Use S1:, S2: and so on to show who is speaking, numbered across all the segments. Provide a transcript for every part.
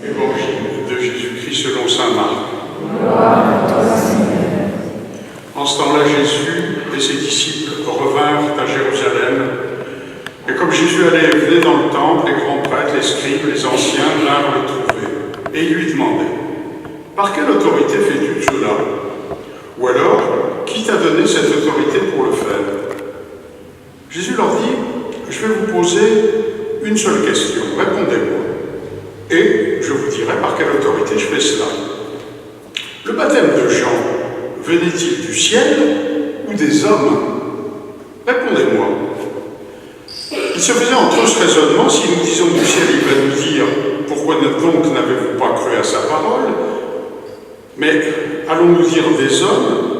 S1: Évangile de Jésus-Christ selon saint Marc. En ce temps-là, Jésus et ses disciples revinrent à Jérusalem. Et comme Jésus allait et venait dans le temple, les grands prêtres, les scribes, les anciens vinrent le trouver. Et ils lui demandaient: par quelle autorité fais-tu cela? Ou alors, qui t'a donné cette autorité pour le faire? Jésus leur dit: je vais vous poser une seule question, répondez-moi. Et je vous dirai par quelle autorité je fais cela. Le baptême de Jean venait-il du ciel ou des hommes? Répondez-moi. Il se faisait entre eux ce raisonnement: si nous disons du ciel, il va nous dire: pourquoi donc n'avez-vous pas cru à sa parole? Mais allons-nous dire des hommes?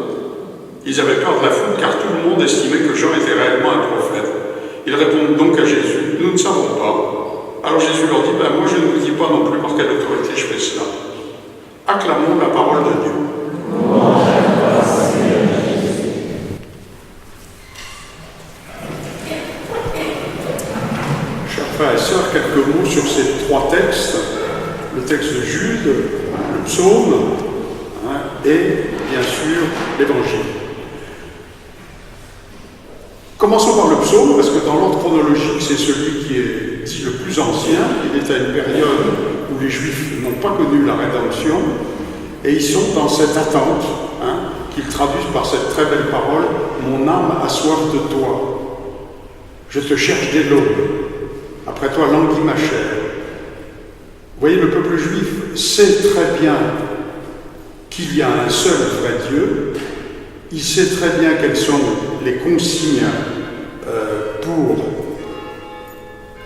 S1: Ils avaient peur de la foule, car tout le monde estimait que Jean était réellement un prophète. Ils répondent donc à Jésus: nous ne savons pas. Alors Jésus leur dit: moi je ne vous dis pas non plus par quelle autorité je fais cela. Acclamons la parole de Dieu. Chers frères et sœurs, quelques mots sur ces trois textes: le texte de Jude, le psaume, et bien sûr l'évangile. Commençons par le psaume, parce que dans l'ordre chronologique, c'est celui qui est dit le plus ancien. Il est à une période où les Juifs n'ont pas connu la rédemption, et ils sont dans cette attente, qu'ils traduisent par cette très belle parole: mon âme a soif de toi. Je te cherche dès l'aube. Après toi languit ma chair. Vous voyez, le peuple juif sait très bien qu'il y a un seul vrai Dieu. Il sait très bien quelles sont les consignes pour,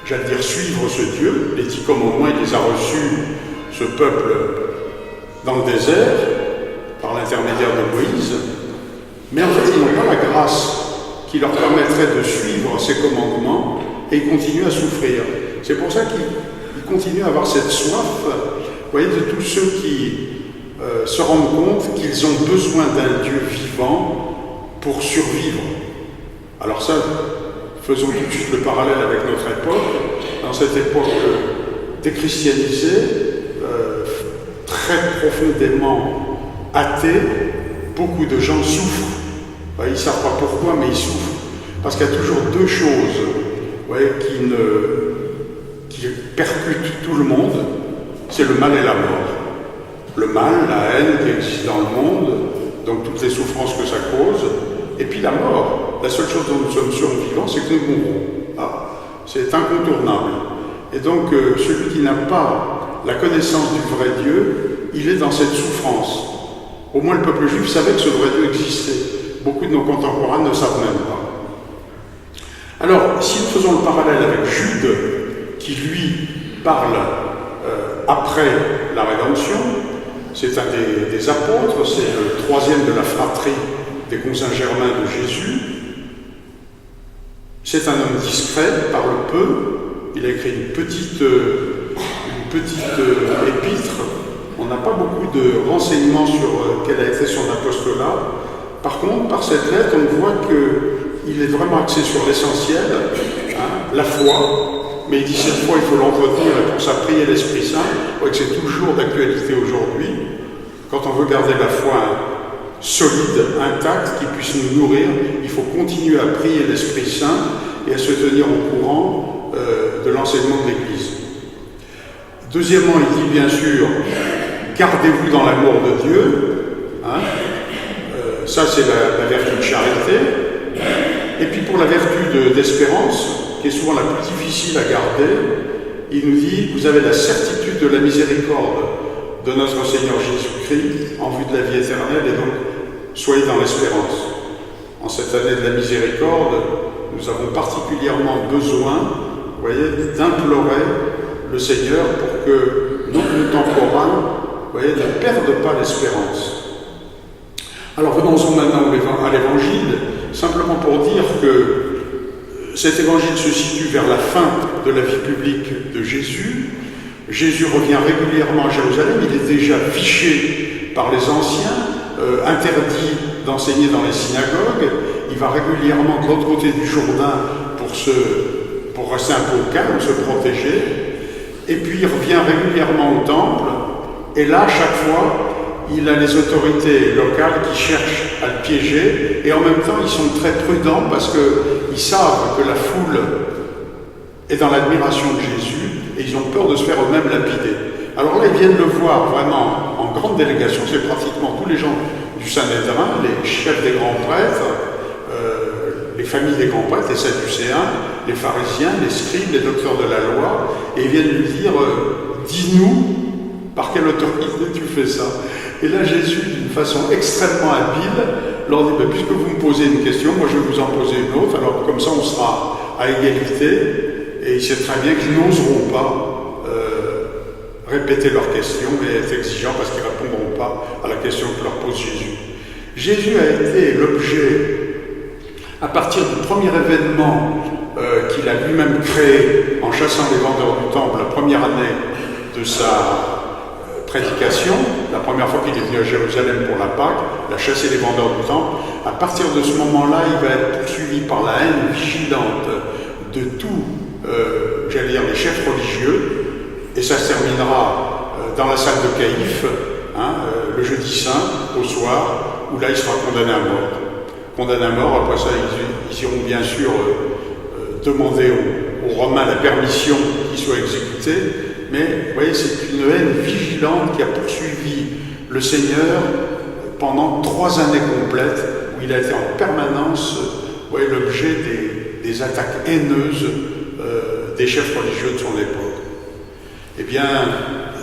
S1: j'allais dire, suivre ce Dieu. Les 10 commandements, il les a reçus, ce peuple, dans le désert, par l'intermédiaire de Moïse. Mais en fait, ils n'ont pas la grâce qui leur permettrait de suivre ces commandements, et ils continuent à souffrir. C'est pour ça qu'ils continuent à avoir cette soif, vous voyez, de tous ceux qui se rendent compte qu'ils ont besoin d'un Dieu vivant pour survivre. Alors ça, faisons tout de suite le parallèle avec notre époque. Dans cette époque déchristianisée, très profondément athée, beaucoup de gens souffrent. Ils ne savent pas pourquoi, mais ils souffrent. Parce qu'il y a toujours deux choses qui percutent tout le monde: c'est le mal et la mort. Le mal, la haine qui existe dans le monde, donc toutes les souffrances que ça cause, et puis la mort. La seule chose dont nous sommes survivants, c'est que nous mourrons. C'est incontournable. Et donc, celui qui n'a pas la connaissance du vrai Dieu, il est dans cette souffrance. Au moins, le peuple juif savait que ce vrai Dieu existait. Beaucoup de nos contemporains ne savent même pas. Alors, si nous faisons le parallèle avec Jude, qui lui parle après la rédemption, c'est un des apôtres, c'est le troisième de la fratrie des Saint-Germain de Jésus. C'est un homme discret, parle peu. Il a écrit une petite épître. On n'a pas beaucoup de renseignements sur quel a été son apostolat. Par contre, par cette lettre, on voit qu'il est vraiment axé sur l'essentiel, la foi. Mais il dit cette foi, il faut l'entretenir, et pour ça, prier l'Esprit Saint. Vous voyez que c'est toujours d'actualité aujourd'hui. Quand on veut garder la foi solide, intacte, qui puisse nous nourrir, il faut continuer à prier l'Esprit Saint et à se tenir au courant de l'enseignement de l'Église. Deuxièmement, il dit bien sûr: gardez-vous dans l'amour de Dieu. Ça, c'est la vertu de charité. Et puis pour la vertu d'espérance, qui est souvent la plus difficile à garder, il nous dit: vous avez la certitude de la miséricorde de notre Seigneur Jésus-Christ en vue de la vie éternelle, et donc soyez dans l'espérance. En cette année de la miséricorde, nous avons particulièrement besoin, vous voyez, d'implorer le Seigneur pour que nos contemporains, vous voyez, ne perdent pas l'espérance. Alors venons-en maintenant à l'évangile, simplement pour dire que cet évangile se situe vers la fin de la vie publique de Jésus. Jésus revient régulièrement à Jérusalem, il est déjà fiché par les anciens, interdit d'enseigner dans les synagogues, il va régulièrement de l'autre côté du Jourdain pour rester un peu au calme, se protéger, Et puis il revient régulièrement au temple, et là, chaque fois, il a les autorités locales qui cherchent à le piéger, et en même temps, ils sont très prudents parce qu'ils savent que la foule est dans l'admiration de Jésus, et ils ont peur de se faire eux-mêmes lapider. Alors là, ils viennent le voir vraiment en grande délégation, c'est pratiquement tous les gens du Sanhédrin, les chefs des grands prêtres, les familles des grands prêtres, les Sadducéens, les pharisiens, les scribes, les docteurs de la loi, et ils viennent lui dire dis-nous par quelle autorité tu fais ça. Et là Jésus, d'une façon extrêmement habile, leur dit puisque vous me posez une question, moi je vais vous en poser une autre, alors comme ça on sera à égalité, et il sait très bien qu'ils n'oseront pas répéter leurs questions et être exigeants parce qu'ils ne répondront pas à la question que leur pose Jésus. Jésus a été l'objet, à partir du premier événement qu'il a lui-même créé en chassant les vendeurs du temple, la première année de sa prédication, la première fois qu'il est venu à Jérusalem pour la Pâque, il a chassé les vendeurs du temple. À partir de ce moment-là, il va être poursuivi par la haine vigilante de tous, les chefs religieux, et ça se terminera dans la salle de Caïphe, le jeudi saint, au soir, où là il sera condamné à mort. Condamné à mort, après ça ils iront bien sûr demander aux Romains la permission qu'il soit exécuté, mais vous voyez, c'est une haine vigilante qui a poursuivi le Seigneur pendant 3 années complètes, où il a été en permanence l'objet des attaques haineuses des chefs religieux de son époque. Eh bien,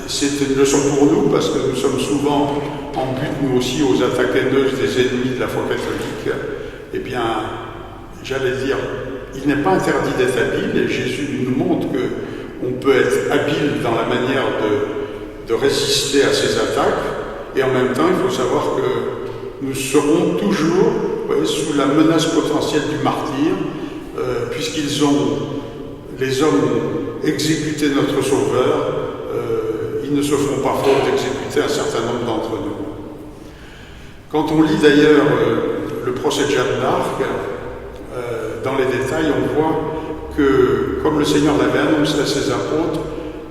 S1: c'est une leçon pour nous, parce que nous sommes souvent en but, nous aussi, aux attaques haineuses des ennemis de la foi catholique. Eh bien, j'allais dire, il n'est pas interdit d'être habile, et Jésus nous montre qu'on peut être habile dans la manière de résister à ces attaques, et en même temps, il faut savoir que nous serons toujours sous la menace potentielle du martyre, puisqu'ils ont, les hommes ont exécuté notre Sauveur, ils ne se feront pas faute d'exécuter un certain nombre d'entre nous. Quand on lit d'ailleurs le procès de Jeanne d'Arc, dans les détails, on voit que, comme le Seigneur l'avait annoncé à ses apôtres,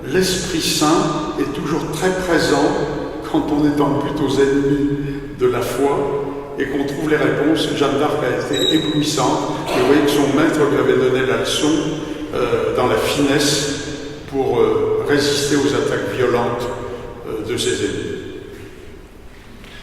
S1: l'Esprit Saint est toujours très présent quand on est en but aux ennemis de la foi et qu'on trouve les réponses. Jeanne d'Arc a été éblouissante, et vous voyez que son maître lui avait donné la leçon dans la finesse pour résister aux attaques violentes de ses ennemis.